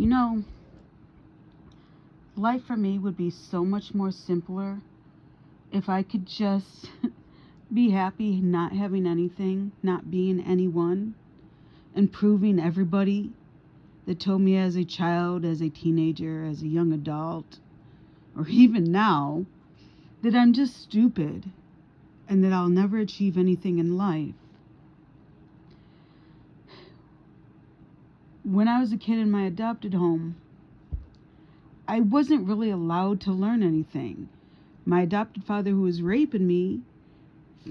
You know, life for me would be so much more simpler if I could just be happy not having anything, not being anyone, and proving everybody that told me as a child, as a teenager, as a young adult, or even now, that I'm just stupid and that I'll never achieve anything in life. When I was a kid in my adopted home, I wasn't really allowed to learn anything. My adopted father, who was raping me,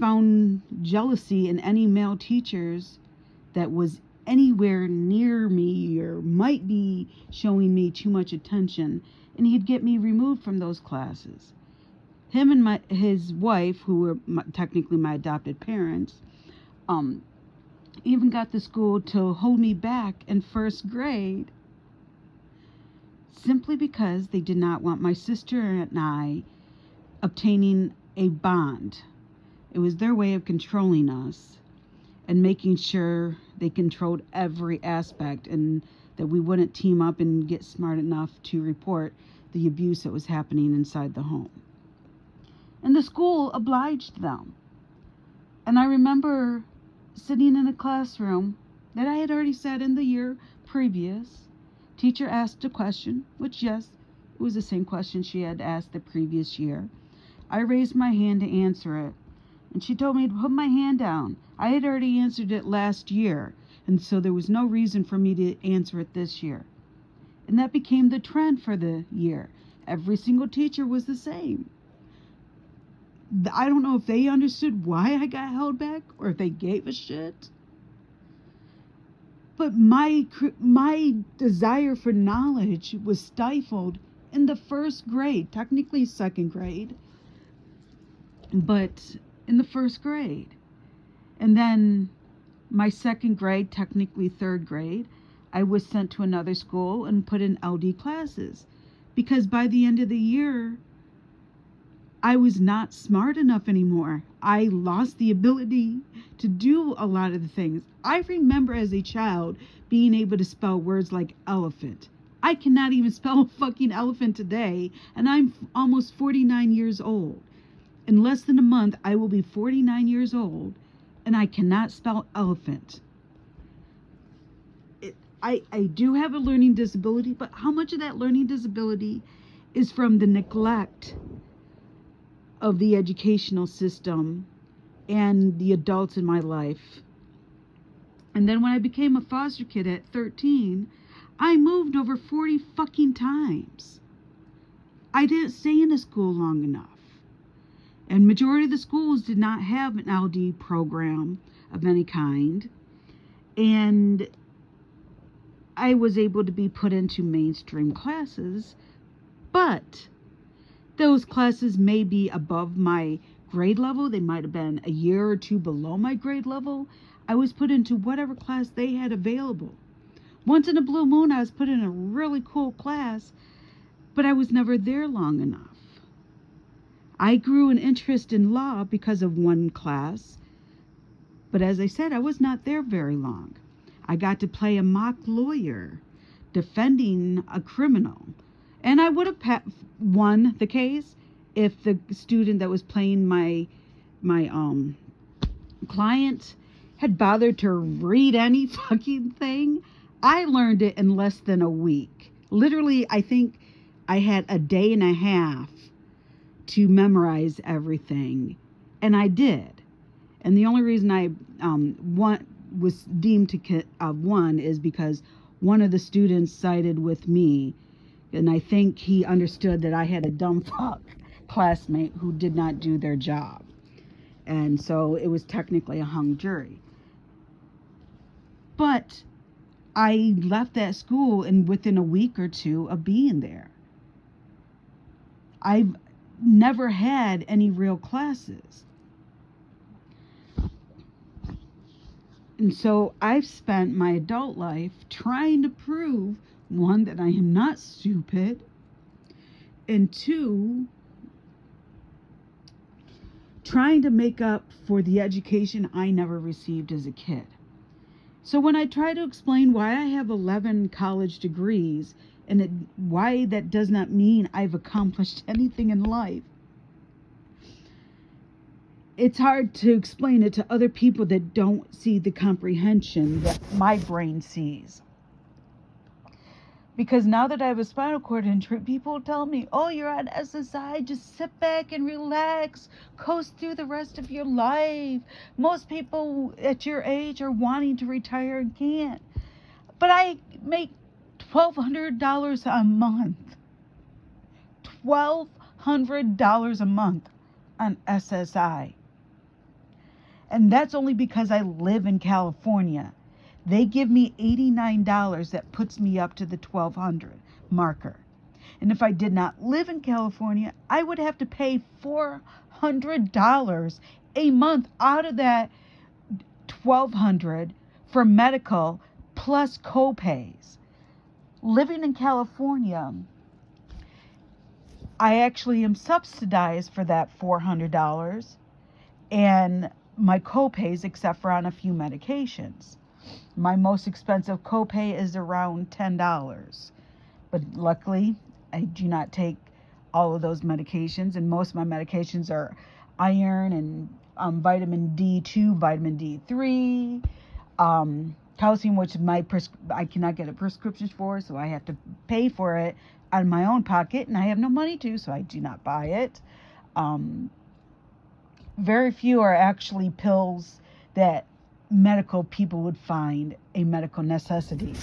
found jealousy in any male teachers that was anywhere near me or might be showing me too much attention, and he'd get me removed from those classes. Him and his wife, who were technically my adopted parents, um, even got the school to hold me back in first grade simply because they did not want my sister and I obtaining a bond. It was their way of controlling us and making sure they controlled every aspect and that we wouldn't team up and get smart enough to report the abuse that was happening inside the home. And the school obliged them. And I remember sitting in a classroom that I had already sat in the year previous. Teacher asked a question, which, yes, it was the same question she had asked the previous year. I raised my hand to answer it, and she told me to put my hand down. I had already answered it last year, and so there was no reason for me to answer it this year. And that became the trend for the year. Every single teacher was the same. I don't know if they understood why I got held back or if they gave a shit. But my desire for knowledge was stifled in the first grade, technically second grade, but in the first grade. And then my second grade, technically third grade, I was sent to another school and put in LD classes because by the end of the year, I was not smart enough anymore. I lost the ability to do a lot of the things. I remember as a child being able to spell words like elephant. I cannot even spell a fucking elephant today, and I'm almost 49 years old. In less than a month, I will be 49 years old, and I cannot spell elephant. I do have a learning disability, but how much of that learning disability is from the neglect of the educational system and the adults in my life? And then when I became a foster kid at 13, I moved over 40 fucking times. I didn't stay in a school long enough. And majority of the schools did not have an LD program of any kind. And I was able to be put into mainstream classes, but those classes may be above my grade level. They might have been a year or two below my grade level. I was put into whatever class they had available. Once in a blue moon, I was put in a really cool class, but I was never there long enough. I grew an interest in law because of one class, but as I said, I was not there very long. I got to play a mock lawyer defending a criminal. And I would have won the case if the student that was playing my client had bothered to read any fucking thing. I learned it in less than a week. Literally, I think I had a day and a half to memorize everything, and I did. And the only reason I was deemed to won is because one of the students sided with me. And I think he understood that I had a dumb fuck classmate who did not do their job. And so it was technically a hung jury. But I left that school and within a week or two of being there. I've never had any real classes. And so I've spent my adult life trying to prove, one, that I am not stupid, and two, trying to make up for the education I never received as a kid. So when I try to explain why I have 11 college degrees and why that does not mean I've accomplished anything in life, it's hard to explain it to other people that don't see the comprehension that my brain sees. Because now that I have a spinal cord injury, people tell me, oh, you're on SSI, just sit back and relax, coast through the rest of your life. Most people at your age are wanting to retire and can't. But I make $1,200 a month. $1,200 a month on SSI. And that's only because I live in California. They give me $89. That puts me up to the 1,200 marker. And if I did not live in California, I would have to pay $400 a month out of that 1,200 for medical plus copays. Living in California, I actually am subsidized for that $400 and my copays, except for on a few medications. My most expensive copay is around $10. But luckily, I do not take all of those medications, and most of my medications are iron and vitamin D2, vitamin D3, calcium, which I cannot get a prescription for, so I have to pay for it out of my own pocket, and I have no money to, so I do not buy it. Very few are actually pills that medical people would find a medical necessity.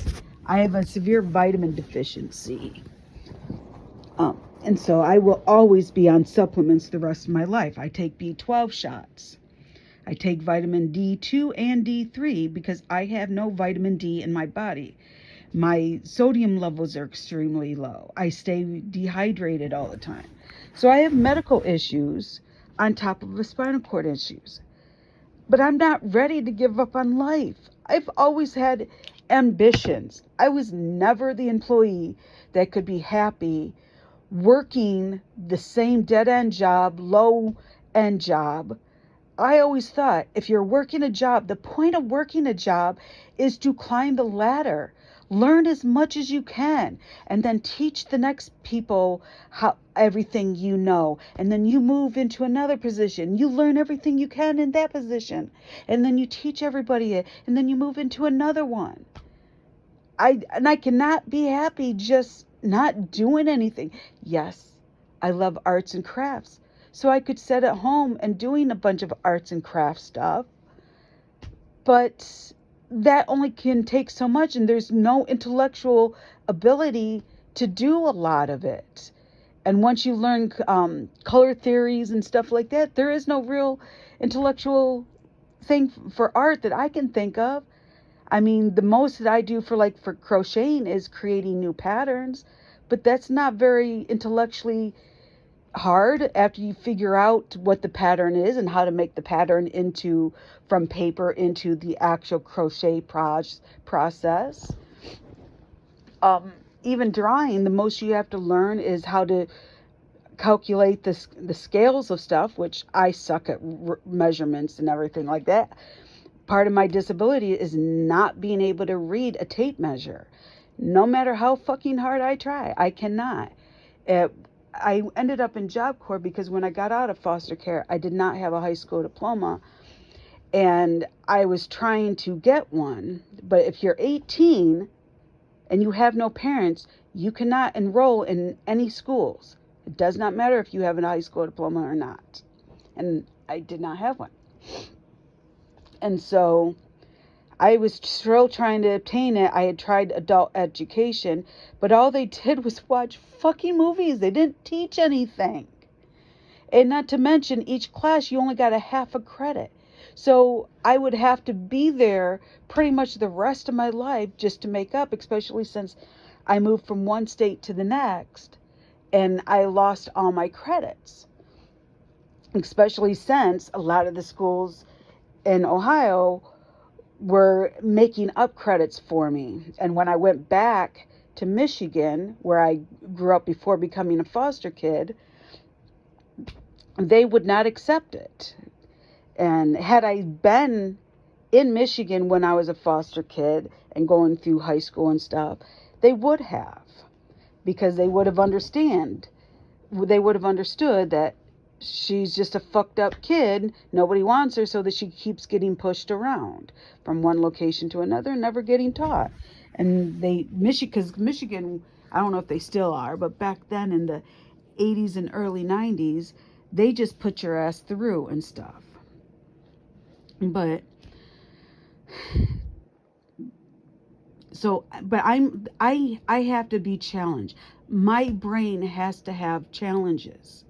I have a severe vitamin deficiency. And so I will always be on supplements the rest of my life. I take B12 shots. I take vitamin D2 and D3 because I have no vitamin D in my body. My sodium levels are extremely low. I stay dehydrated all the time. So I have medical issues on top of the spinal cord issues. But I'm not ready to give up on life. I've always had ambitions. I was never the employee that could be happy working the same dead-end job, low-end job. I always thought if you're working a job, the point of working a job is to climb the ladder. Learn as much as you can and then teach the next people how everything you know. And then you move into another position. You learn everything you can in that position. And then you teach everybody it. And then you move into another one. I cannot be happy just not doing anything. Yes, I love arts and crafts. So I could sit at home and doing a bunch of arts and crafts stuff. But that only can take so much, and there's no intellectual ability to do a lot of it. And once you learn color theories and stuff like that, there is no real intellectual thing for art that I can think of. I mean, the most that I do for crocheting is creating new patterns, but that's not very intellectually hard after you figure out what the pattern is and how to make the pattern into from paper into the actual crochet process. Even drawing, the most you have to learn is how to calculate the scales of stuff, which I suck at measurements and everything like that. Part of my disability is not being able to read a tape measure. No matter how fucking hard I try, I cannot. I ended up in Job Corps because when I got out of foster care, I did not have a high school diploma. And I was trying to get one. But if you're 18 and you have no parents, you cannot enroll in any schools. It does not matter if you have a high school diploma or not. And I did not have one. And so I was still trying to obtain it. I had tried adult education, but all they did was watch fucking movies. They didn't teach anything. And not to mention, each class, you only got a half a credit. So I would have to be there pretty much the rest of my life just to make up, especially since I moved from one state to the next and I lost all my credits. Especially since a lot of the schools in Ohio were making up credits for me. And when I went back to Michigan, where I grew up before becoming a foster kid, they would not accept it. And had I been in Michigan, when I was a foster kid and going through high school and stuff, they would have, because they would have understood that she's just a fucked up kid. Nobody wants her, so that she keeps getting pushed around from one location to another and never getting taught. And because Michigan, I don't know if they still are, but back then in the 80s and early 90s, they just put your ass through and stuff. But I have to be challenged. My brain has to have challenges.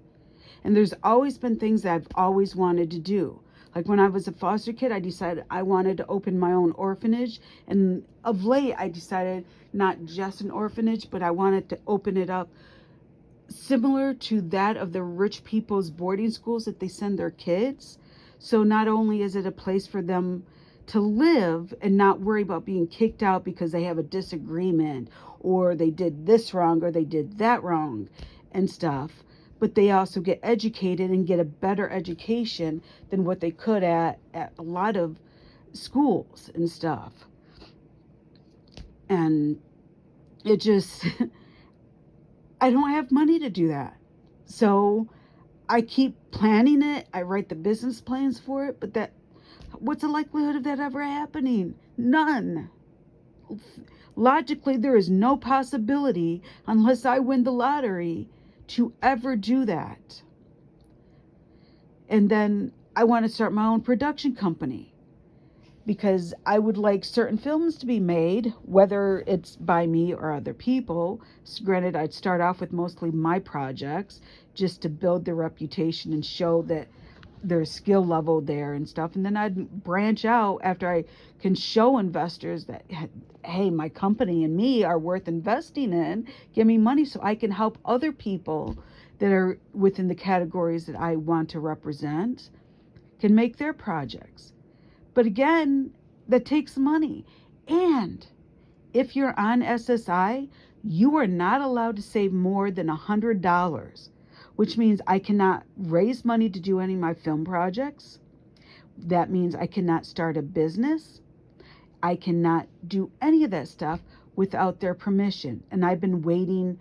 And there's always been things that I've always wanted to do. Like when I was a foster kid, I decided I wanted to open my own orphanage. And of late, I decided not just an orphanage, but I wanted to open it up similar to that of the rich people's boarding schools that they send their kids. So not only is it a place for them to live and not worry about being kicked out because they have a disagreement or they did this wrong or they did that wrong and stuff, but they also get educated and get a better education than what they could at a lot of schools and stuff. And it just I don't have money to do that. So I keep planning it. I write the business plans for it, but what's the likelihood of that ever happening? None. Logically, there is no possibility, unless I win the lottery, to ever do that. And then I want to start my own production company, because I would like certain films to be made, whether it's by me or other people. So granted, I'd start off with mostly my projects just to build their reputation and show that there's skill level there and stuff. And then I'd branch out after I can show investors that, hey, my company and me are worth investing in. Give me money so I can help other people that are within the categories that I want to represent can make their projects. But again, that takes money. And if you're on SSI, you are not allowed to save more than $100, which means I cannot raise money to do any of my film projects. That means I cannot start a business. I cannot do any of that stuff without their permission. And I've been waiting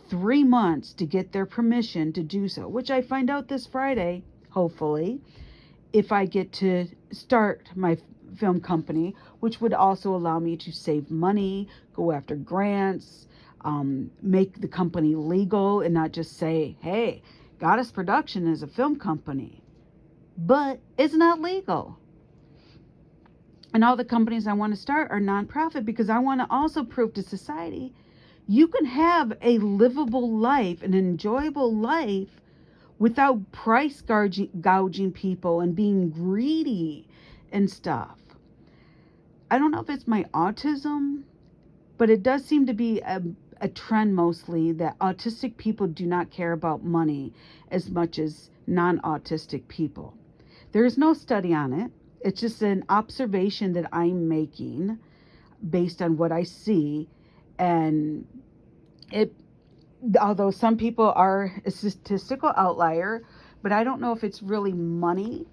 3 months to get their permission to do so, which I find out this Friday, hopefully, if I get to start my film company, which would also allow me to save money, go after grants, make the company legal and not just say, hey, Goddess Production is a film company, but it's not legal. And all the companies I want to start are nonprofit, because I want to also prove to society you can have a livable life, an enjoyable life, without price gouging people and being greedy and stuff. I don't know if it's my autism, but it does seem to be a trend mostly that autistic people do not care about money as much as non-autistic people. There is no study on it. It's just an observation that I'm making based on what I see. And although some people are a statistical outlier, but I don't know if it's really money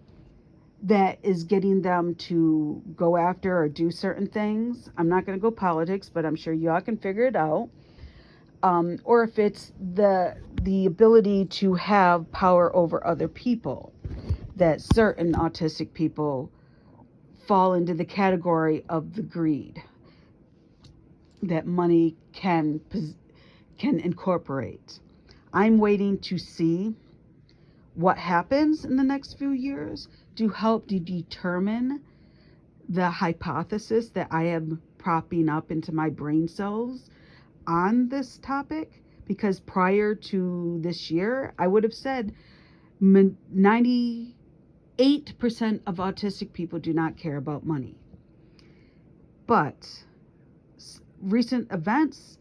that is getting them to go after or do certain things. I'm not going to go politics, but I'm sure y'all can figure it out. Or if it's the ability to have power over other people, that certain autistic people fall into the category of the greed that money can incorporate. I'm waiting to see what happens in the next few years to help to determine the hypothesis that I am propping up into my brain cells on this topic. Because prior to this year, I would have said 98% of autistic people do not care about money. But recent events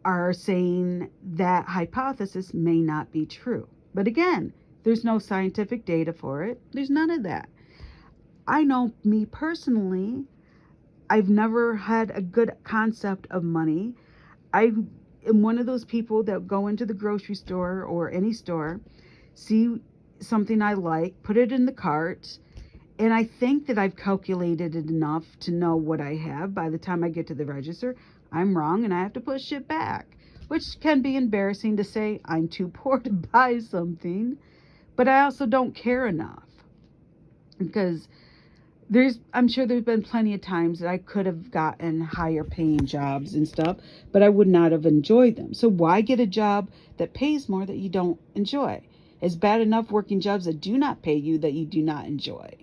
are saying that hypothesis may not be true. But again, there's no scientific data for it. There's none of that. I know me personally, I've never had a good concept of money. I am one of those people that go into the grocery store or any store, see something I like, put it in the cart, And I think that I've calculated it enough to know what I have. By the time I get to the register, I'm wrong and I have to put shit back, which can be embarrassing to say I'm too poor to buy something, but I also don't care enough because I'm sure there's been plenty of times that I could have gotten higher paying jobs and stuff, but I would not have enjoyed them. So why get a job that pays more that you don't enjoy? It's bad enough working jobs that do not pay you that you do not enjoy.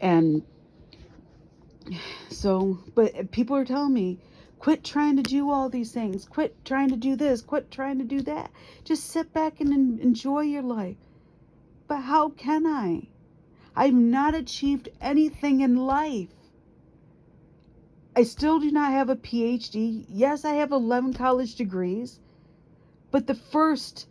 And so, but people are telling me, quit trying to do all these things, quit trying to do this, quit trying to do that. Just sit back and enjoy your life. But how can I? I've not achieved anything in life. I still do not have a PhD. Yes, I have 11 college degrees, but the first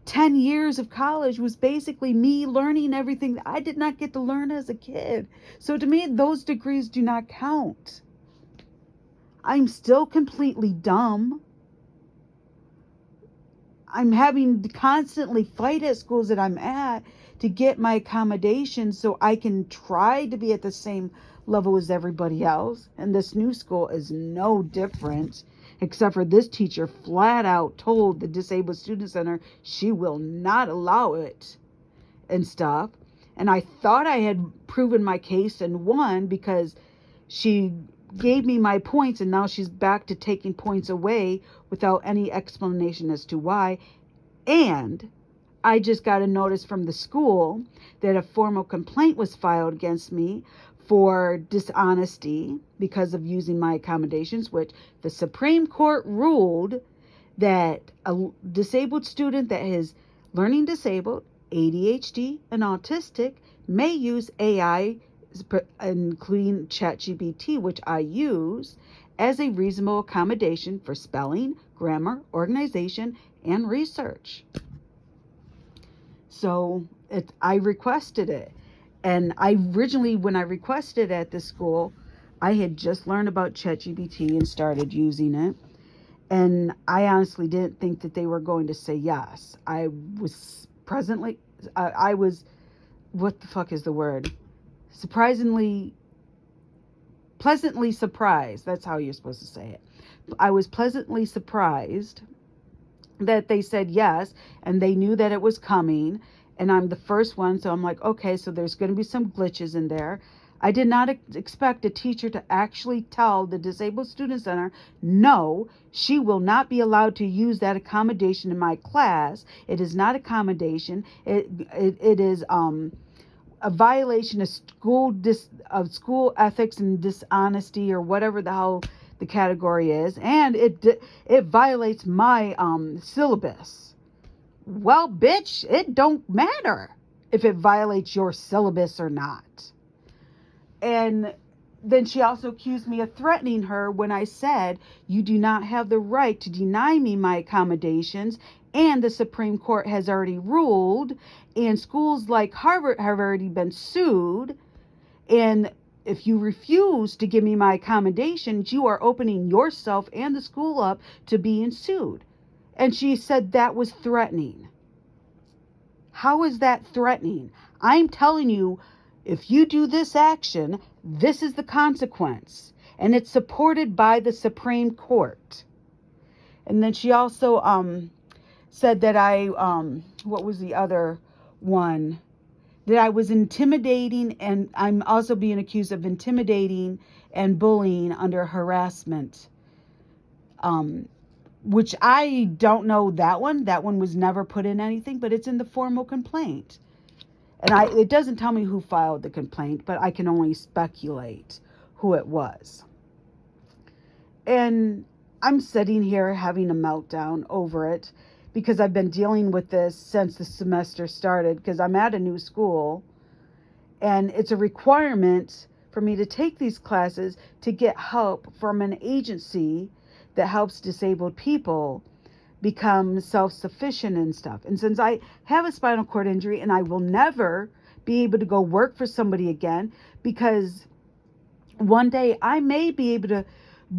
10 years of college was basically me learning everything that I did not get to learn as a kid. So to me, those degrees do not count. I'm still completely dumb. I'm having to constantly fight at schools that I'm at to get my accommodations so I can try to be at the same level as everybody else. And this new school is no different, except for this teacher flat out told the Disabled Student Center she will not allow it and stuff. And I thought I had proven my case and won because she gave me my points, and now she's back to taking points away without any explanation as to why. And I just got a notice from the school that a formal complaint was filed against me for dishonesty because of using my accommodations, which the Supreme Court ruled that a disabled student that is learning disabled, ADHD, and autistic may use AI, including ChatGPT, which I use, as a reasonable accommodation for spelling, grammar, organization, and research. So I requested it. And when I requested at this school, I had just learned about ChatGPT and started using it. And I honestly didn't think that they were going to say yes. I was what the fuck is the word? Pleasantly surprised. That's how you're supposed to say it. I was pleasantly surprised that they said yes, and they knew that it was coming, and I'm the first one, so I'm like, okay, so there's going to be some glitches in there. I did not expect a teacher to actually tell the Disabled Student Center, no, she will not be allowed to use that accommodation in my class. It is not accommodation. It is a violation of school ethics and dishonesty, or whatever the hell the category is, and it violates my syllabus. Well, bitch, it don't matter if it violates your syllabus or not. And then she also accused me of threatening her when I said, you do not have the right to deny me my accommodations, and the Supreme Court has already ruled, and schools like Harvard have already been sued, and if you refuse to give me my accommodations, you are opening yourself and the school up to being sued. And she said that was threatening. How is that threatening? I'm telling you, if you do this action, this is the consequence. And it's supported by the Supreme Court. And then she also said that what was the other one? That I was intimidating, and I'm also being accused of intimidating and bullying under harassment, which I don't know that one. That one was never put in anything, but it's in the formal complaint. And it doesn't tell me who filed the complaint, but I can only speculate who it was. And I'm sitting here having a meltdown over it because I've been dealing with this since the semester started, because I'm at a new school and it's a requirement for me to take these classes to get help from an agency that helps disabled people become self-sufficient and stuff. And since I have a spinal cord injury and I will never be able to go work for somebody again, because one day I may be able to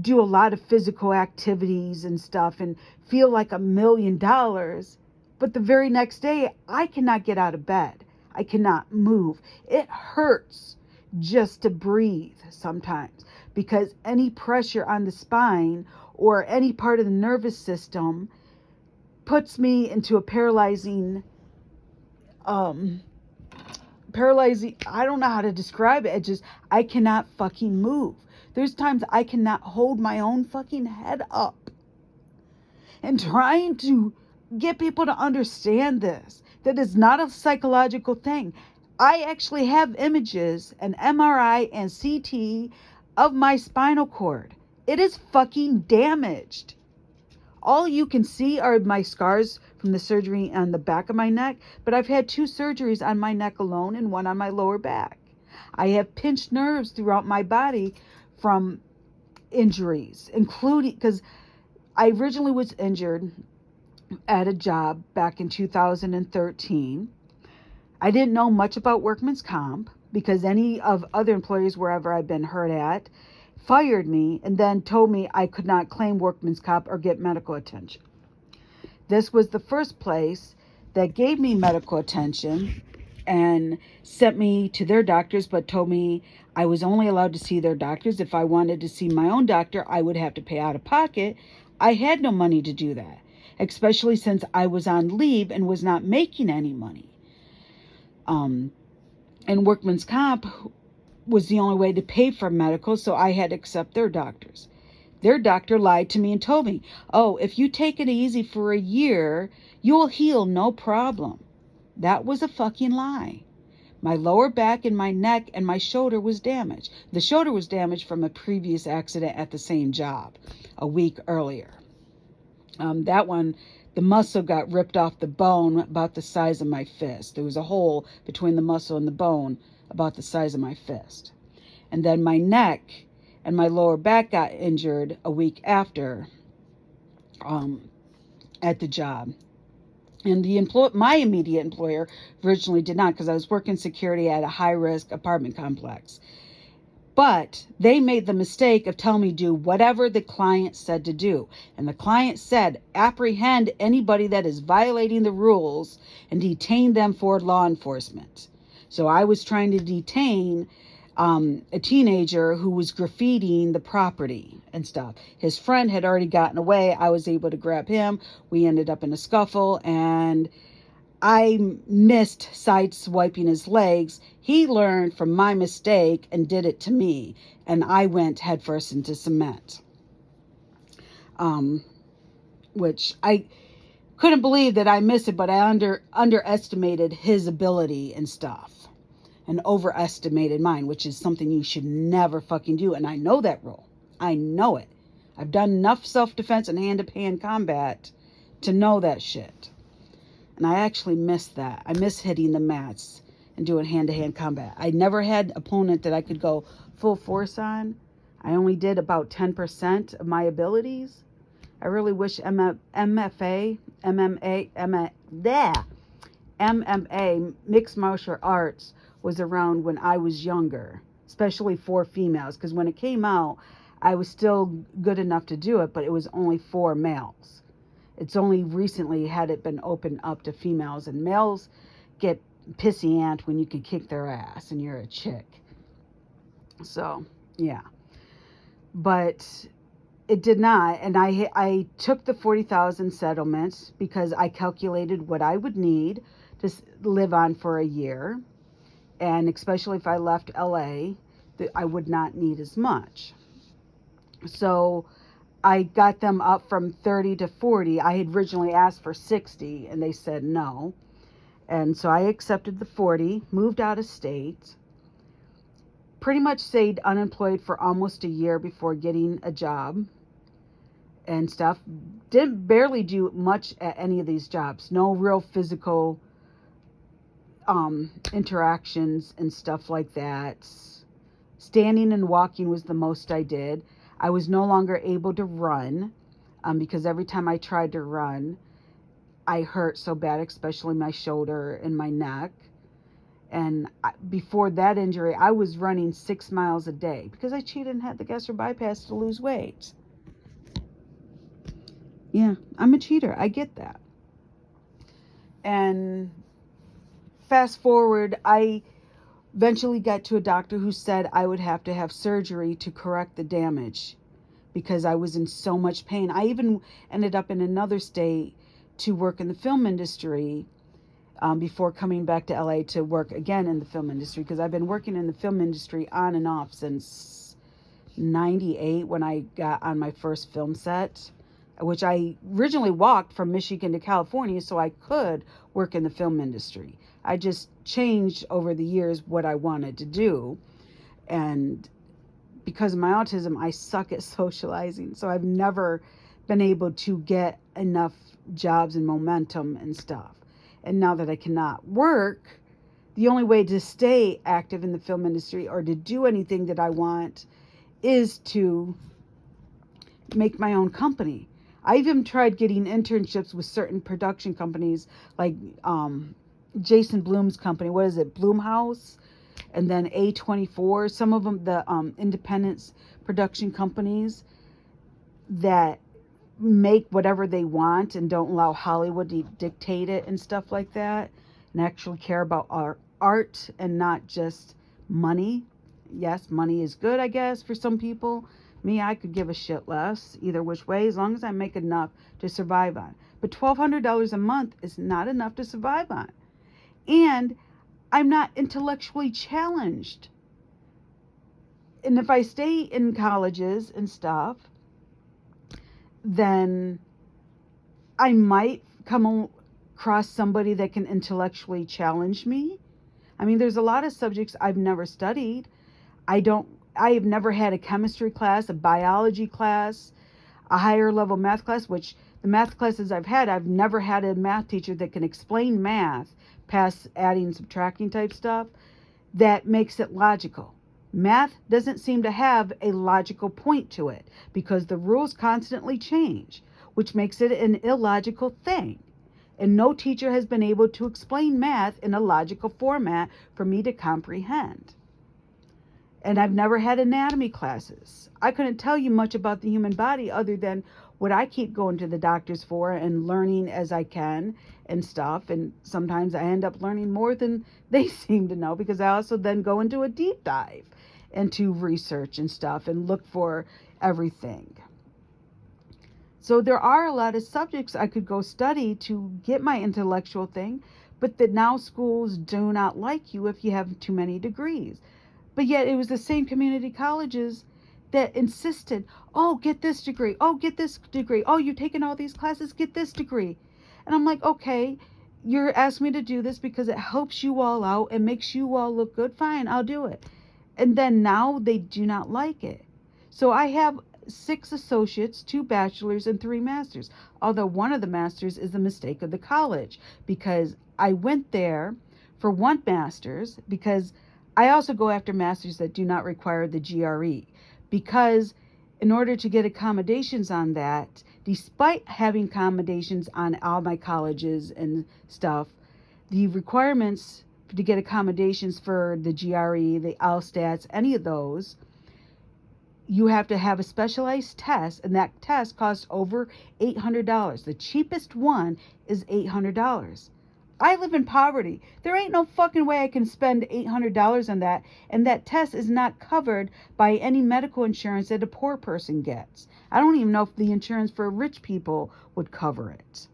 do a lot of physical activities and stuff and feel like $1 million, but the very next day I cannot get out of bed. I cannot move. It hurts just to breathe sometimes because any pressure on the spine or any part of the nervous system puts me into a um paralyzing, I don't know how to describe it. It just, I cannot fucking move. There's times I cannot hold my own fucking head up. And trying to get people to understand this, that it's not a psychological thing. I actually have images, an MRI and CT of my spinal cord. It is fucking damaged. All you can see are my scars from the surgery on the back of my neck, but I've had 2 surgeries on my neck alone and 1 on my lower back. I have pinched nerves throughout my body from injuries, including because I originally was injured at a job back in 2013. I didn't know much about workman's comp because any of other employers wherever I've been hurt at fired me and then told me I could not claim workman's comp or get medical attention. This was the first place that gave me medical attention and sent me to their doctors, but told me I was only allowed to see their doctors. If I wanted to see my own doctor, I would have to pay out of pocket. I had no money to do that, especially since I was on leave and was not making any money. And workman's comp was the only way to pay for medical, so I had to accept their doctors. Their doctor lied to me and told me, oh, if you take it easy for a year, you'll heal no problem. That was a fucking lie. My lower back and my neck and my shoulder was damaged. The shoulder was damaged from a previous accident at the same job a week earlier. That one, the muscle got ripped off the bone about the size of my fist. There was a hole between the muscle and the bone about the size of my fist. And then my neck and my lower back got injured a week after at the job. And my immediate employer originally did not, because I was working security at a high-risk apartment complex. But they made the mistake of telling me to do whatever the client said to do. And the client said, apprehend anybody that is violating the rules and detain them for law enforcement. So I was trying to detain a teenager who was graffitiing the property and stuff. His friend had already gotten away. I was able to grab him. We ended up in a scuffle and I missed sideswiping his legs. He learned from my mistake and did it to me. And I went headfirst into cement. Which I couldn't believe that I missed it, but I underestimated his ability and stuff. And overestimated mine, which is something you should never fucking do. And I know that rule. I know it. I've done enough self-defense and hand-to-hand combat to know that shit. And I actually miss that. I miss hitting the mats and doing hand-to-hand combat. I never had an opponent that I could go full force on. I only did about 10% of my abilities. I really wish MMA, mixed martial arts, was around when I was younger, especially for females, because when it came out, I was still good enough to do it, but it was only for males. It's only recently had it been opened up to females, and males get pissy ant when you can kick their ass and you're a chick. So, yeah. But it did not, and I took the $40,000 settlement because I calculated what I would need to live on for a year. And especially if I left LA, I would not need as much. So I got them up from 30 to 40. I had originally asked for 60 and they said no. And so I accepted the 40, moved out of state, pretty much stayed unemployed for almost a year before getting a job and stuff. Didn't barely do much at any of these jobs. No real physical interactions and stuff like that. Standing and walking was the most I did. I was no longer able to run because every time I tried to run, I hurt so bad, especially my shoulder and my neck. And before that injury, I was running 6 miles a day because I cheated and had the gastric bypass to lose weight. Yeah, I'm a cheater. I get that. And fast forward, I eventually got to a doctor who said I would have to have surgery to correct the damage because I was in so much pain. I even ended up in another state to work in the film industry before coming back to LA to work again in the film industry, because I've been working in the film industry on and off since 98 when I got on my first film set, which I originally walked from Michigan to California so I could work in the film industry. I just changed over the years what I wanted to do. And because of my autism, I suck at socializing. So I've never been able to get enough jobs and momentum and stuff. And now that I cannot work, the only way to stay active in the film industry or to do anything that I want is to make my own company. I even tried getting internships with certain production companies like Jason Blum's company. What is it? Blumhouse? And then A24. Some of them, the independent production companies that make whatever they want and don't allow Hollywood to dictate it and stuff like that, and actually care about art and not just money. Yes, money is good, I guess, for some people. Me, I could give a shit less either which way, as long as I make enough to survive on. But $1,200 a month is not enough to survive on. And I'm not intellectually challenged. And if I stay in colleges and stuff, then I might come across somebody that can intellectually challenge me. I mean, there's a lot of subjects I've never studied. I have never had a chemistry class, a biology class, a higher level math class, which the math classes I've had, I've never had a math teacher that can explain math past adding, subtracting type stuff that makes it logical. Math doesn't seem to have a logical point to it because the rules constantly change, which makes it an illogical thing. And no teacher has been able to explain math in a logical format for me to comprehend. And I've never had anatomy classes. I couldn't tell you much about the human body other than what I keep going to the doctors for and learning as I can and stuff. And sometimes I end up learning more than they seem to know because I also then go into a deep dive into research and stuff and look for everything. So there are a lot of subjects I could go study to get my intellectual thing, but that now schools do not like you if you have too many degrees. But yet it was the same community colleges that insisted, oh, get this degree. Oh, get this degree. Oh, you're taking all these classes, get this degree. And I'm like, okay, you're asking me to do this because it helps you all out and makes you all look good. Fine, I'll do it. And then now they do not like it. So I have 6 associates, 2 bachelors, and 3 masters. Although one of the masters is the mistake of the college because I went there for 1 master's because I also go after masters that do not require the GRE because in order to get accommodations on that, despite having accommodations on all my colleges and stuff, the requirements to get accommodations for the GRE, the LSTATs, any of those, you have to have a specialized test, and that test costs over $800. The cheapest one is $800. I live in poverty. There ain't no fucking way I can spend $800 on that, and that test is not covered by any medical insurance that a poor person gets. I don't even know if the insurance for rich people would cover it.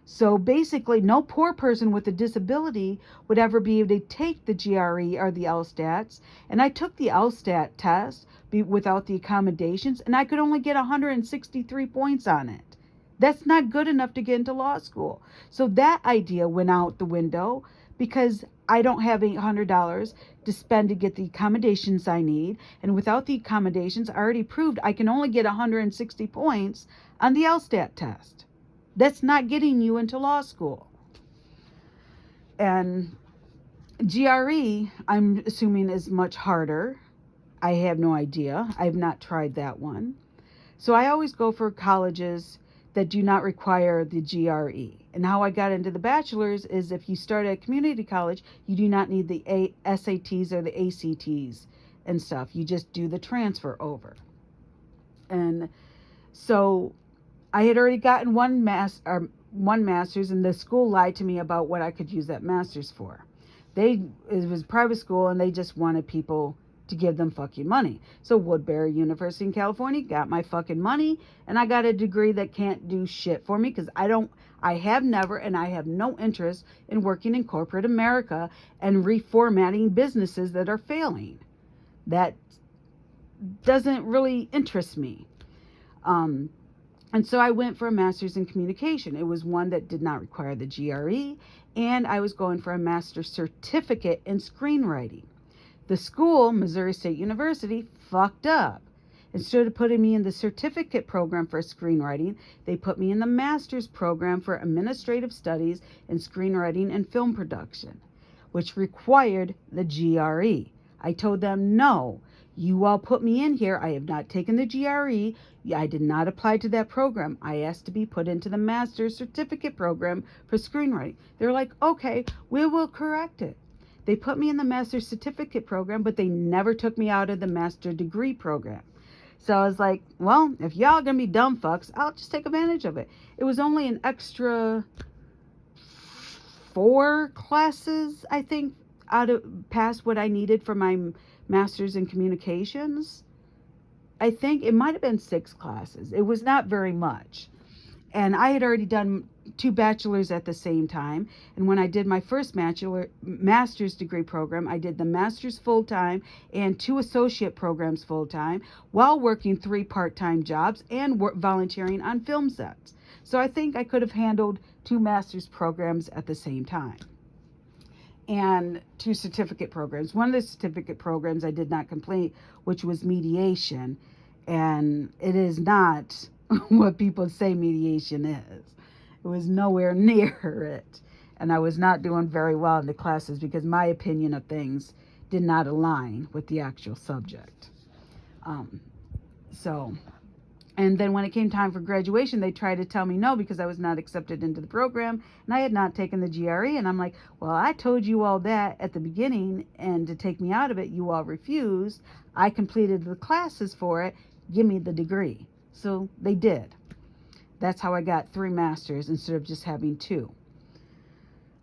So basically, no poor person with a disability would ever be able to take the GRE or the LSTATs. And I took the LSTAT test without the accommodations, and I could only get 163 points on it. That's not good enough to get into law school. So that idea went out the window because I don't have $800 to spend to get the accommodations I need. And without the accommodations, I already proved I can only get 160 points on the LSTAT test. That's not getting you into law school. And GRE, I'm assuming, is much harder. I have no idea. I have not tried that one. So I always go for colleges that do not require the GRE. And how I got into the bachelor's is if you start at community college, you do not need the SATs or the ACTs and stuff. You just do the transfer over. And so I had already gotten one master's, and the school lied to me about what I could use that master's for. it was private school, and they just wanted people to give them fucking money. So Woodbury University in California got my fucking money, and I got a degree that can't do shit for me, because I have never, and I have no interest in working in corporate America and reformatting businesses that are failing. That doesn't really interest me. And so I went for a master's in communication. It was one that did not require the GRE, and I was going for a master's certificate in screenwriting. The school, Missouri State University, fucked up. Instead of putting me in the certificate program for screenwriting, they put me in the master's program for administrative studies in screenwriting and film production, which required the GRE. I told them, no, you all put me in here. I have not taken the GRE. I did not apply to that program. I asked to be put into the master's certificate program for screenwriting. They're like, okay, we will correct it. They put me in the master's certificate program, but they never took me out of the master degree program. So I was like, well, if y'all gonna be dumb fucks, I'll just take advantage of it. It was only an extra 4 classes, I think, out of past what I needed for my master's in communications. I think it might have been 6 classes. It was not very much. And I had already done 2 bachelors at the same time. And when I did my first master's degree program, I did the master's full-time and 2 associate programs full-time while working 3 part-time jobs and volunteering on film sets. So I think I could have handled 2 master's programs at the same time. And 2 certificate programs. One of the certificate programs I did not complete, which was mediation. And it is not what people say mediation is. It was nowhere near it. And I was not doing very well in the classes because my opinion of things did not align with the actual subject. And then when it came time for graduation, they tried to tell me no because I was not accepted into the program and I had not taken the GRE. And I'm like, well, I told you all that at the beginning, and to take me out of it, you all refused. I completed the classes for it. Give me the degree. So they did. That's how I got 3 masters instead of just having 2.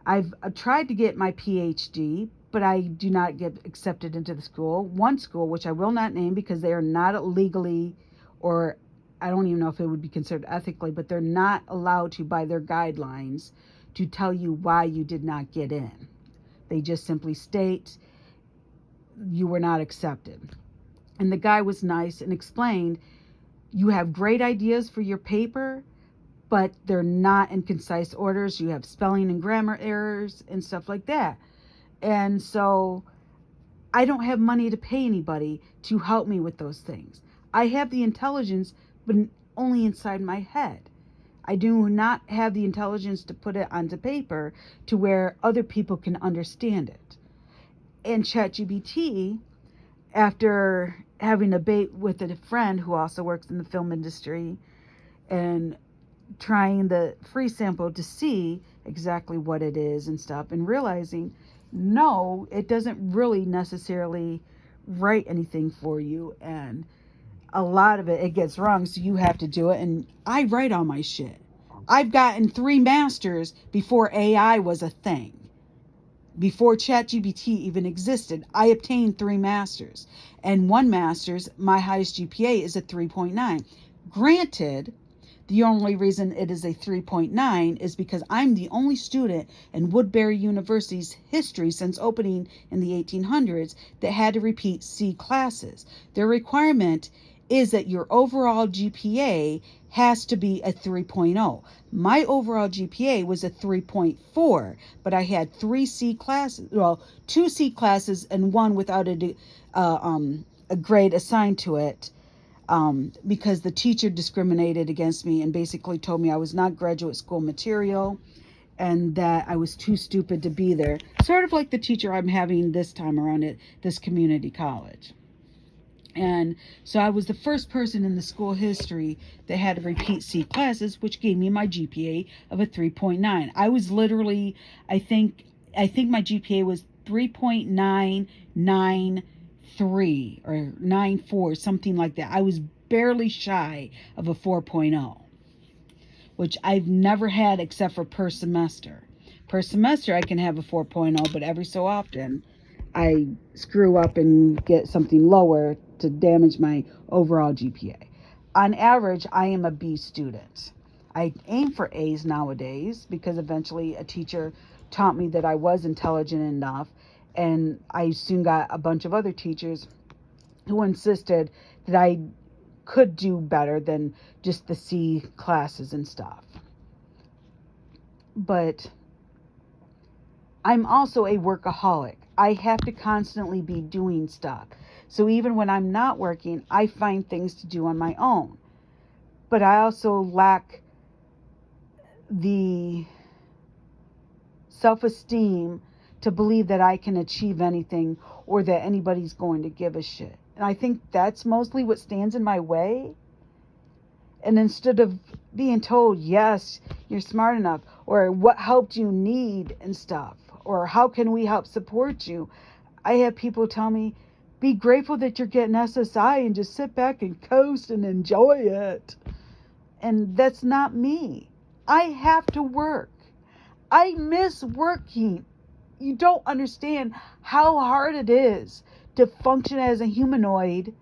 I've tried to get my PhD, but I do not get accepted into the school. One school, which I will not name because they are not legally, or I don't even know if it would be considered ethically, but they're not allowed to, by their guidelines, to tell you why you did not get in. They just simply state you were not accepted. And the guy was nice and explained, you have great ideas for your paper, but they're not in concise orders. You have spelling and grammar errors and stuff like that. And so I don't have money to pay anybody to help me with those things. I have the intelligence, but only inside my head. I do not have the intelligence to put it onto paper to where other people can understand it. And ChatGPT, after having a debate with a friend who also works in the film industry and trying the free sample to see exactly what it is and stuff, and realizing, no, it doesn't really necessarily write anything for you, and a lot of it gets wrong, so you have to do it. And I write all my shit. I've gotten 3 masters before AI was a thing. Before ChatGPT even existed, I obtained 3 masters. And 1 master's, my highest GPA is a 3.9. Granted, the only reason it is a 3.9 is because I'm the only student in Woodbury University's history since opening in the 1800s that had to repeat C classes. Their requirement is that your overall GPA has to be a 3.0. My overall GPA was a 3.4, but I had 3 C classes, well, 2 C classes and 1 without a grade assigned to it, because the teacher discriminated against me and basically told me I was not graduate school material and that I was too stupid to be there. Sort of like the teacher I'm having this time around at this community college. And so I was the first person in the school history that had to repeat C classes, which gave me my GPA of a 3.9. I was literally, I think my GPA was 3.993 or 94, something like that. I was barely shy of a 4.0, which I've never had except for per semester. per semester I can have a 4.0, but every so often I screw up and get something lower to damage my overall GPA. On average, I am a B student. I aim for A's nowadays because eventually a teacher taught me that I was intelligent enough, and I soon got a bunch of other teachers who insisted that I could do better than just the C classes and stuff. But I'm also a workaholic. I have to constantly be doing stuff. So even when I'm not working, I find things to do on my own. But I also lack the self-esteem to believe that I can achieve anything or that anybody's going to give a shit. And I think that's mostly what stands in my way. And instead of being told, yes, you're smart enough, or what help do you need and stuff, or how can we help support you, I have people tell me, be grateful that you're getting SSI and just sit back and coast and enjoy it. And that's not me. I have to work. I miss working. You don't understand how hard it is to function as a humanoid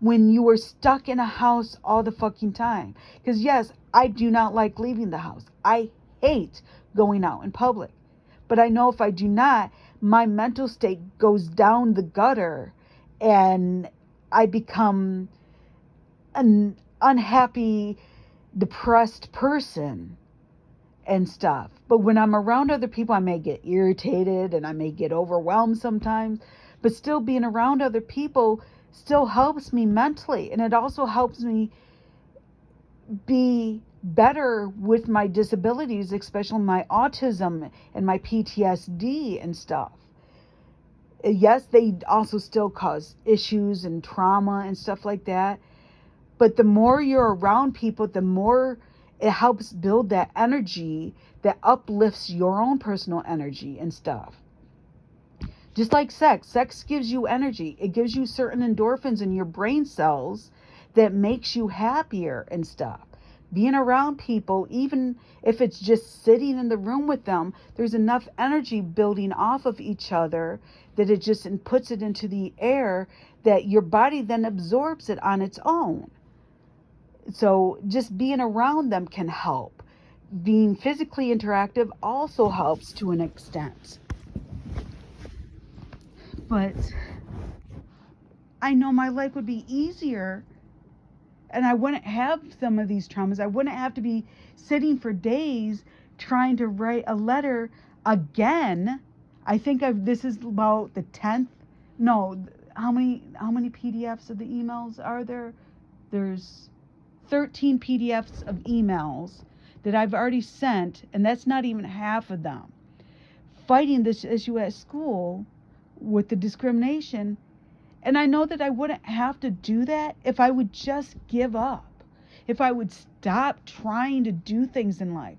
when you are stuck in a house all the fucking time. Because yes, I do not like leaving the house. I hate going out in public. But I know if I do not, my mental state goes down the gutter and I become an unhappy, depressed person and stuff. But when I'm around other people, I may get irritated and I may get overwhelmed sometimes. But still being around other people still helps me mentally. And it also helps me be better with my disabilities, especially my autism and my PTSD and stuff. Yes, they also still cause issues and trauma and stuff like that. But the more you're around people, the more it helps build that energy that uplifts your own personal energy and stuff. Just like sex. Sex gives you energy. It gives you certain endorphins in your brain cells that makes you happier and stuff. Being around people, even if it's just sitting in the room with them, there's enough energy building off of each other that it just puts it into the air that your body then absorbs it on its own. So just being around them can help. Being physically interactive also helps to an extent. But I know my life would be easier and I wouldn't have some of these traumas. I wouldn't have to be sitting for days trying to write a letter again. I think this is about the 10th. No, how many PDFs of the emails are there? There's 13 PDFs of emails that I've already sent, and that's not even half of them. Fighting this issue at school with the discrimination. And I know that I wouldn't have to do that if I would just give up. If I would stop trying to do things in life.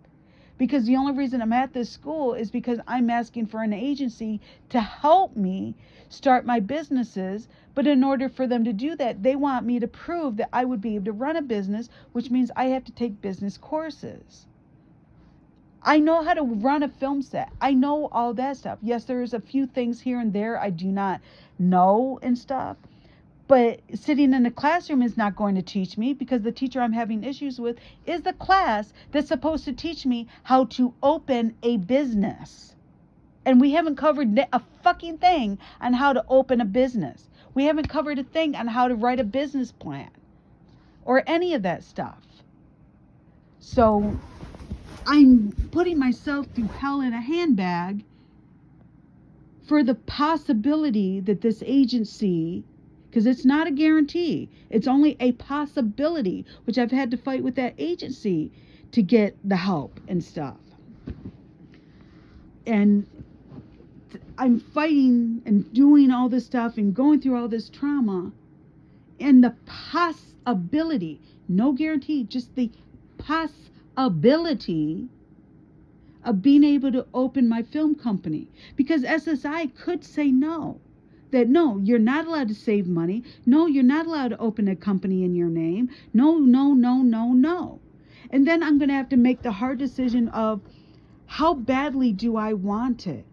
Because the only reason I'm at this school is because I'm asking for an agency to help me start my businesses. But in order for them to do that, they want me to prove that I would be able to run a business, which means I have to take business courses. I know how to run a film set. I know all that stuff. Yes, there's a few things here and there I do not know and stuff. But sitting in a classroom is not going to teach me, because the teacher I'm having issues with is the class that's supposed to teach me how to open a business. And we haven't covered a fucking thing on how to open a business. We haven't covered a thing on how to write a business plan or any of that stuff. So I'm putting myself through hell in a handbag for the possibility that this agency, because it's not a guarantee, it's only a possibility, which I've had to fight with that agency to get the help and stuff. And I'm fighting and doing all this stuff and going through all this trauma, and the possibility, no guarantee, just the possibility of being able to open my film company. Because SSI could say no. That no, you're not allowed to save money. No, you're not allowed to open a company in your name. No. And then I'm going to have to make the hard decision of How badly do I want it?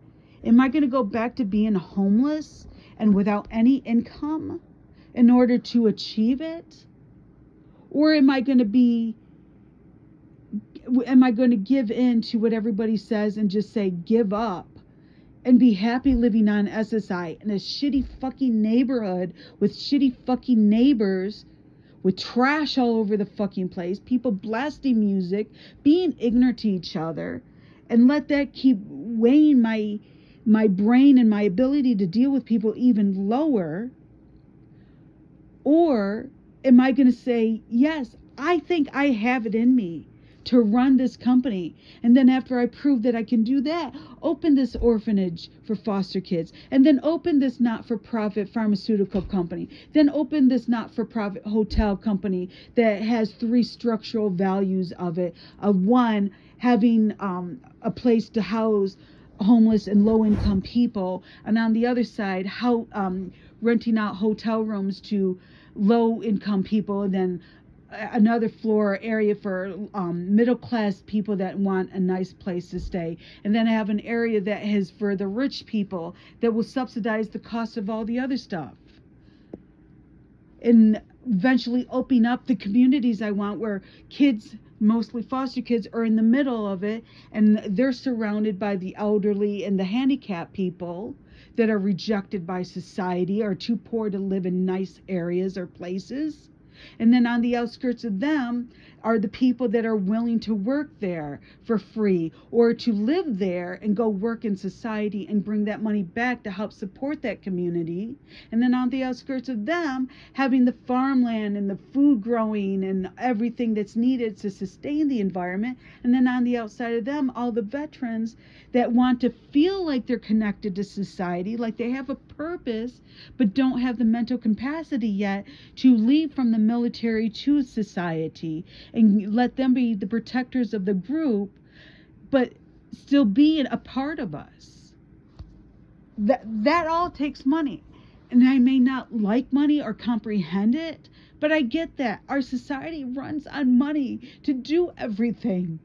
Am I going to go back to being homeless and without any income in order to achieve it? Or am I going to give in to what everybody says and just say give up and be happy living on SSI in a shitty fucking neighborhood with shitty fucking neighbors, with trash all over the fucking place, people blasting music, being ignorant to each other, and let that keep weighing my brain and my ability to deal with people even lower? Or am I going to say, yes, I think I have it in me to run this company, and then after I prove that I can do that, open this orphanage for foster kids, and then open this not-for-profit pharmaceutical company, then open this not-for-profit hotel company that has three structural values of it, of one, having a place to house homeless and low-income people, and on the other side, how renting out hotel rooms to low-income people, and then another floor area for middle-class people that want a nice place to stay, and then I have an area that has for the rich people that will subsidize the cost of all the other stuff, and eventually open up the communities I want where kids, mostly foster kids, are in the middle of it, and they're surrounded by the elderly and the handicapped people that are rejected by society or too poor to live in nice areas or places. And then on the outskirts of them are the people that are willing to work there for free or to live there and go work in society and bring that money back to help support that community. And then on the outskirts of them, having the farmland and the food growing and everything that's needed to sustain the environment. And then on the outside of them, all the veterans that want to feel like they're connected to society, like they have a purpose, but don't have the mental capacity yet to leave from the military to society, and let them be the protectors of the group, but still being a part of us. That all takes money. And I may not like money or comprehend it, but I get that. Our society runs on money to do everything.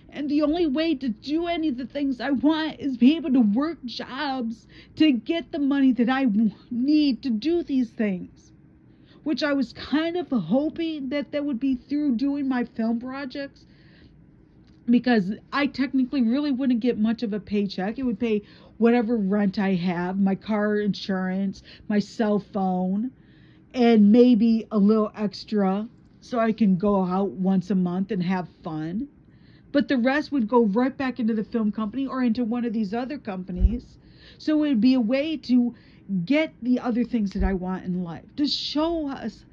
And the only way to do any of the things I want is be able to work jobs to get the money that I need to do these things. Which I was kind of hoping that would be through doing my film projects, because I technically really wouldn't get much of a paycheck. It would pay whatever rent I have, my car insurance, my cell phone, and maybe a little extra so I can go out once a month and have fun. But the rest would go right back into the film company or into one of these other companies. So it would be a way to get the other things that I want in life, to show us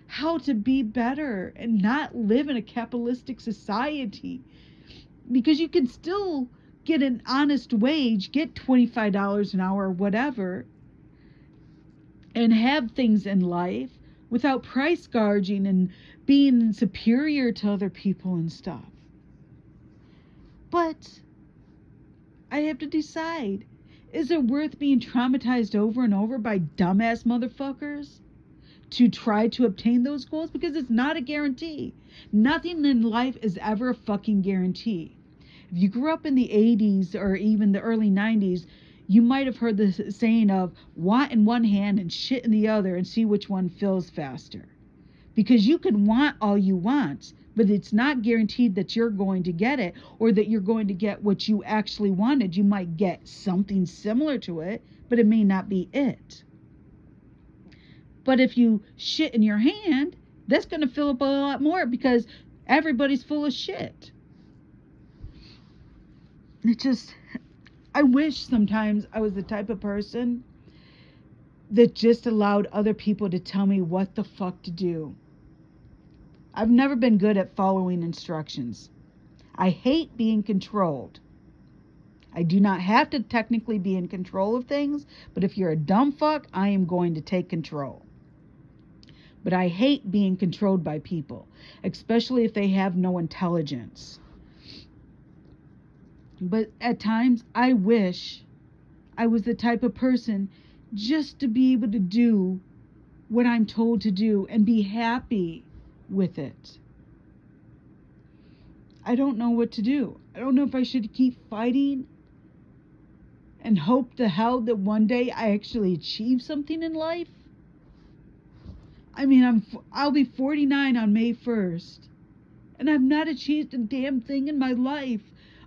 how to be better and not live in a capitalistic society. Because you can still get an honest wage, get $25 an hour or whatever, and have things in life without price gouging and being superior to other people and stuff. But I have to decide, is it worth being traumatized over and over by dumbass motherfuckers to try to obtain those goals? Because it's not a guarantee. Nothing in life is ever a fucking guarantee. If you grew up in the 80s or even the early 90s, you might have heard the saying of want in one hand and shit in the other and see which one fills faster. Because you can want all you want, but it's not guaranteed that you're going to get it or that you're going to get what you actually wanted. You might get something similar to it, but it may not be it. But if you shit in your hand, that's going to fill up a lot more because everybody's full of shit. I wish sometimes I was the type of person that just allowed other people to tell me what the fuck to do. I've never been good at following instructions. I hate being controlled. I do not have to technically be in control of things, but if you're a dumb fuck, I am going to take control. But I hate being controlled by people, especially if they have no intelligence. But at times, I wish I was the type of person just to be able to do what I'm told to do and be happy with it. I don't know what to do. I don't know if I should keep fighting and hope to hell that one day I actually achieve something in life. I mean, I'll be 49 on May 1st, and I've not achieved a damn thing in my life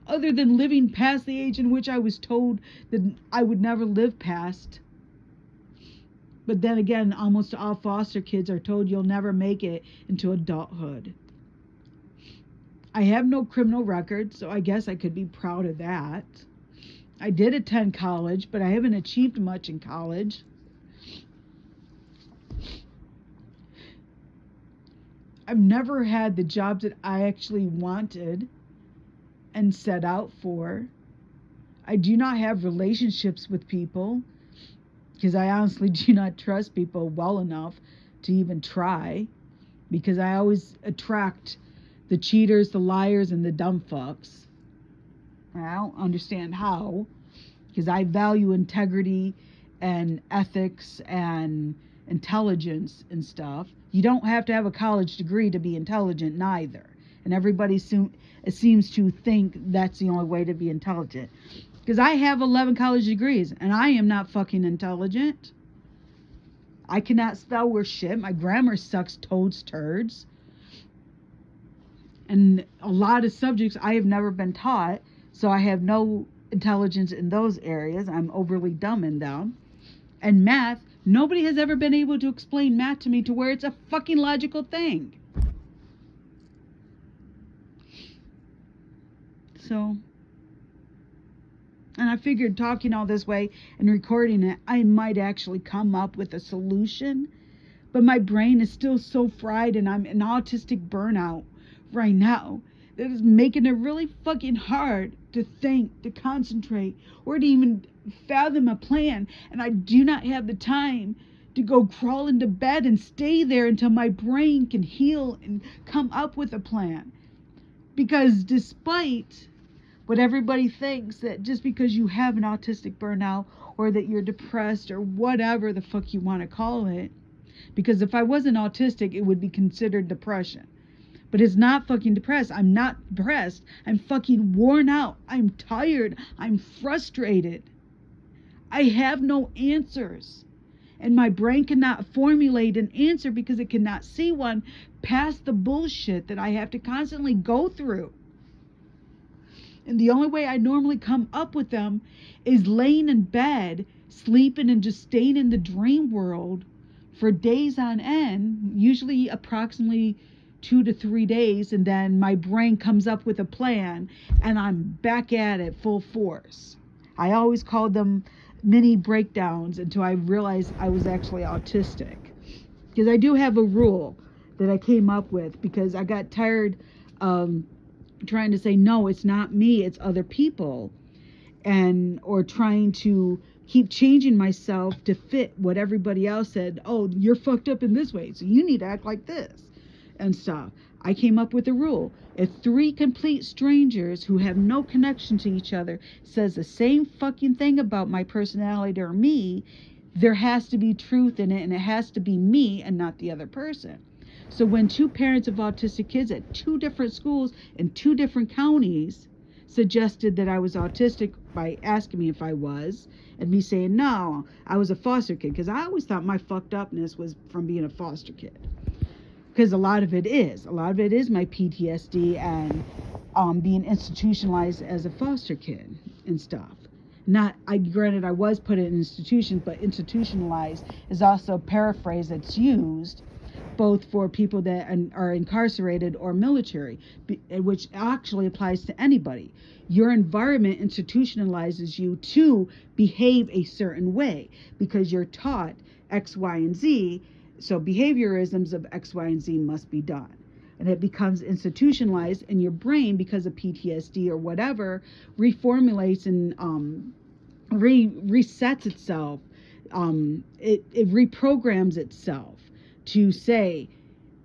other than living past the age in which I was told that I would never live past. But then again, almost all foster kids are told you'll never make it into adulthood. I have no criminal record, so I guess I could be proud of that. I did attend college, but I haven't achieved much in college. I've never had the jobs that I actually wanted and set out for. I do not have relationships with people because I honestly do not trust people well enough to even try, because I always attract the cheaters, the liars, and the dumb fucks. I don't understand how, because I value integrity and ethics and intelligence and stuff. You don't have to have a college degree to be intelligent neither. And everybody seems to think that's the only way to be intelligent. Because I have 11 college degrees and I am not fucking intelligent. I cannot spell worth shit. My grammar sucks toads turds. And a lot of subjects I have never been taught, so I have no intelligence in those areas. I'm overly dumb in them. And math, nobody has ever been able to explain math to me to where it's a fucking logical thing. So, and I figured talking all this way and recording it, I might actually come up with a solution. But my brain is still so fried, and I'm in autistic burnout right now that is making it really fucking hard to think, to concentrate, or to even fathom a plan. And I do not have the time to go crawl into bed and stay there until my brain can heal and come up with a plan. Because despite what everybody thinks, that just because you have an autistic burnout or that you're depressed or whatever the fuck you want to call it, because if I wasn't autistic, it would be considered depression. But it's not fucking depressed. I'm not depressed. I'm fucking worn out. I'm tired. I'm frustrated. I have no answers. And my brain cannot formulate an answer because it cannot see one past the bullshit that I have to constantly go through. And the only way I normally come up with them is laying in bed, sleeping, and just staying in the dream world for days on end, usually approximately 2 to 3 days, and then my brain comes up with a plan and I'm back at it full force. I always called them mini breakdowns until I realized I was actually autistic. Because I do have a rule that I came up with because I got tired of trying to say, no, it's not me, it's other people, and or trying to keep changing myself to fit what everybody else said. Oh, you're fucked up in this way, so you need to act like this and stuff. I came up with a rule. If 3 complete strangers who have no connection to each other says the same fucking thing about my personality or me, there has to be truth in it, and it has to be me and not the other person. So when 2 parents of autistic kids at 2 different schools in 2 different counties suggested that I was autistic by asking me if I was, and me saying no, I was a foster kid, because I always thought my fucked upness was from being a foster kid. Because a lot of it is my PTSD and being institutionalized as a foster kid and stuff. Granted, I was put in institutions, but institutionalized is also a paraphrase that's used both for people that are incarcerated or military, which actually applies to anybody. Your environment institutionalizes you to behave a certain way because you're taught X, Y, and Z. So behaviorisms of X, Y, and Z must be done. And it becomes institutionalized in your brain because of PTSD or whatever, reformulates and resets itself. It reprograms itself to say,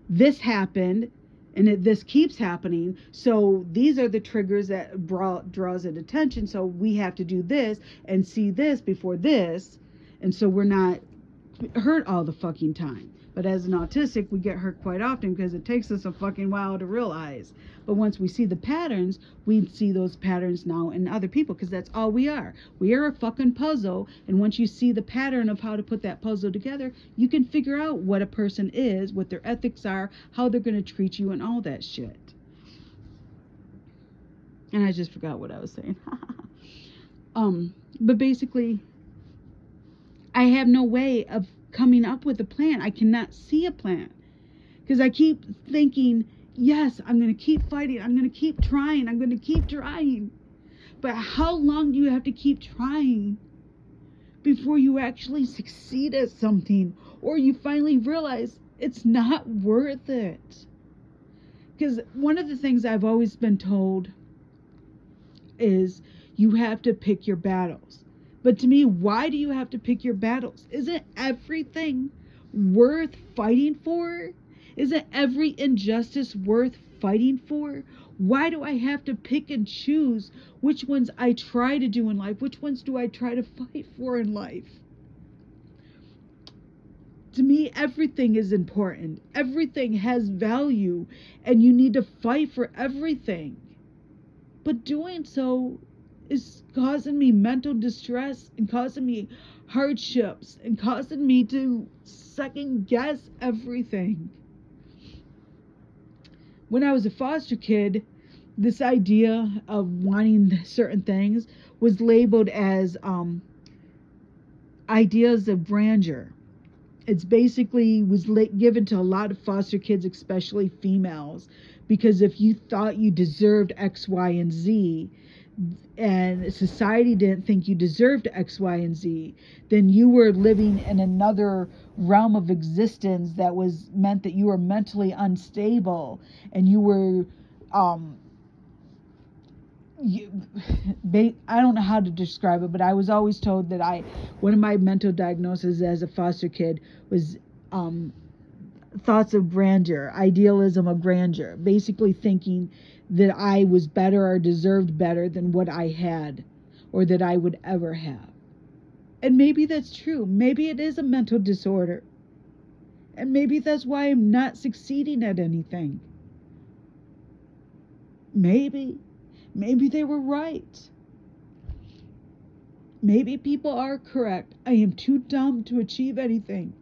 this happened and this keeps happening, so these are the triggers that draws it attention, so we have to do this and see this before this, and so we're not hurt all the fucking time. But as an autistic, we get hurt quite often because it takes us a fucking while to realize. But once we see the patterns, we see those patterns now in other people, because that's all we are. We are a fucking puzzle. And once you see the pattern of how to put that puzzle together, you can figure out what a person is, what their ethics are, how they're going to treat you, and all that shit. And I just forgot what I was saying. But basically, I have no way of coming up with a plan. I cannot see a plan because I keep thinking, yes, I'm going to keep fighting. I'm going to keep trying. I'm going to keep trying. But how long do you have to keep trying before you actually succeed at something, or you finally realize it's not worth it? Because one of the things I've always been told is you have to pick your battles. But to me, why do you have to pick your battles? Isn't everything worth fighting for? Isn't every injustice worth fighting for? Why do I have to pick and choose which ones I try to do in life? Which ones do I try to fight for in life? To me, everything is important. Everything has value, and you need to fight for everything. But doing so is causing me mental distress and causing me hardships and causing me to second guess everything. When I was a foster kid, this idea of wanting certain things was labeled as ideas of grandeur. It's basically was given to a lot of foster kids, especially females, because if you thought you deserved X, Y, and Z, and society didn't think you deserved X, Y, and Z, then you were living in another realm of existence that was meant that you were mentally unstable, and you were I don't know how to describe it, but I was always told that one of my mental diagnoses as a foster kid was thoughts of grandeur, idealism of grandeur, basically thinking that I was better or deserved better than what I had or that I would ever have. And maybe that's true. Maybe it is a mental disorder. And maybe that's why I'm not succeeding at anything. Maybe they were right. Maybe people are correct. I am too dumb to achieve anything.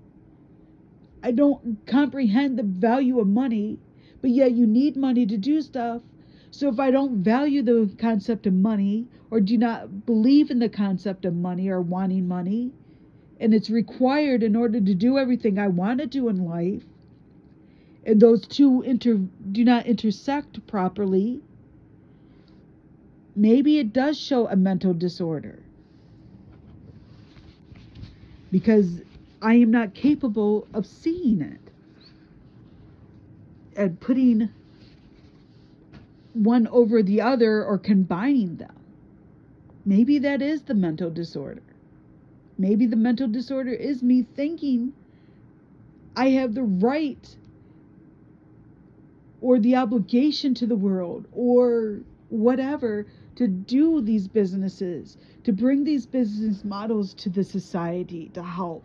I don't comprehend the value of money, but yet you need money to do stuff. So if I don't value the concept of money, or do not believe in the concept of money or wanting money, and it's required in order to do everything I want to do in life, and those two do not intersect properly, maybe it does show a mental disorder. Because I am not capable of seeing it and putting one over the other or combining them. Maybe that is the mental disorder. Maybe the mental disorder is me thinking I have the right or the obligation to the world or whatever to do these businesses, to bring these business models to the society to help.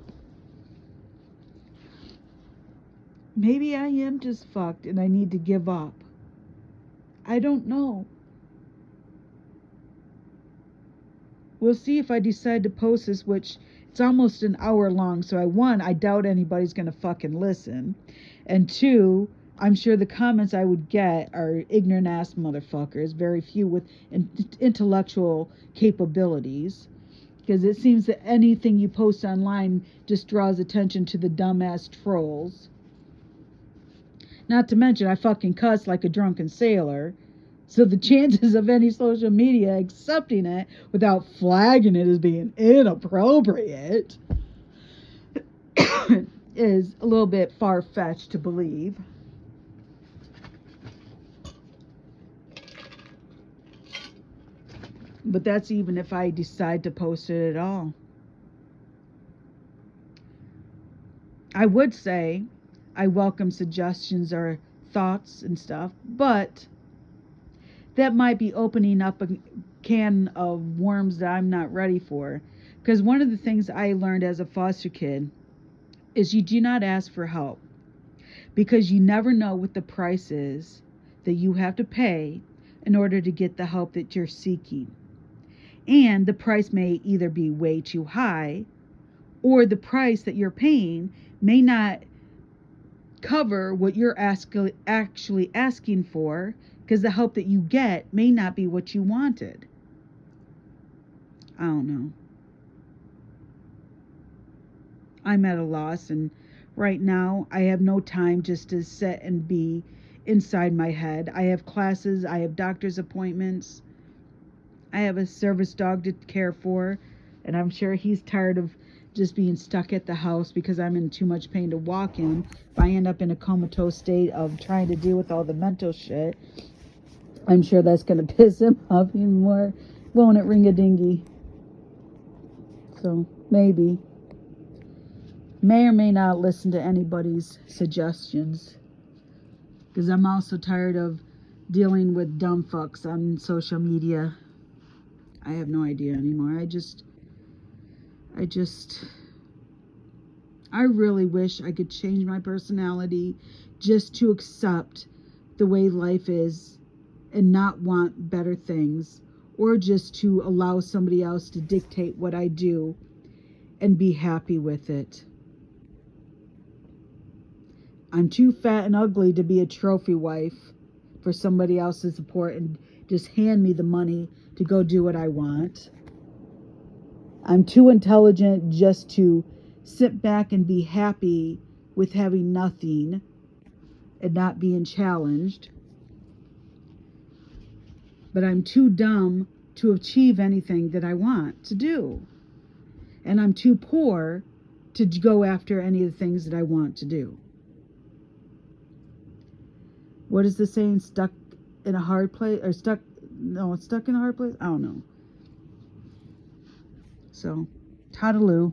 Maybe I am just fucked and I need to give up. I don't know. We'll see if I decide to post this, which it's almost an hour long, so I doubt anybody's gonna fucking listen. And two, I'm sure the comments I would get are ignorant ass motherfuckers, very few with intellectual capabilities. Because it seems that anything you post online just draws attention to the dumbass trolls. Not to mention, I fucking cuss like a drunken sailor. So the chances of any social media accepting it without flagging it as being inappropriate is a little bit far-fetched to believe. But that's even if I decide to post it at all. I would say I welcome suggestions or thoughts and stuff, but that might be opening up a can of worms that I'm not ready for. Because one of the things I learned as a foster kid is you do not ask for help, because you never know what the price is that you have to pay in order to get the help that you're seeking. And the price may either be way too high, or the price that you're paying may not cover what you're actually asking for, because the help that you get may not be what you wanted. I don't know. I'm at a loss, and right now I have no time just to sit and be inside my head. I have classes, I have doctor's appointments, I have a service dog to care for, and I'm sure he's tired of just being stuck at the house because I'm in too much pain to walk him. If I end up in a comatose state of trying to deal with all the mental shit, I'm sure that's going to piss him off even more. Won't it, ring a dingy? So maybe. May or may not listen to anybody's suggestions, because I'm also tired of dealing with dumb fucks on social media. I have no idea anymore. I really wish I could change my personality just to accept the way life is and not want better things, or just to allow somebody else to dictate what I do and be happy with it. I'm too fat and ugly to be a trophy wife for somebody else to support and just hand me the money to go do what I want. I'm too intelligent just to sit back and be happy with having nothing and not being challenged. But I'm too dumb to achieve anything that I want to do. And I'm too poor to go after any of the things that I want to do. What is the saying? Stuck in a hard place, or stuck in a hard place? I don't know. So, toodaloo.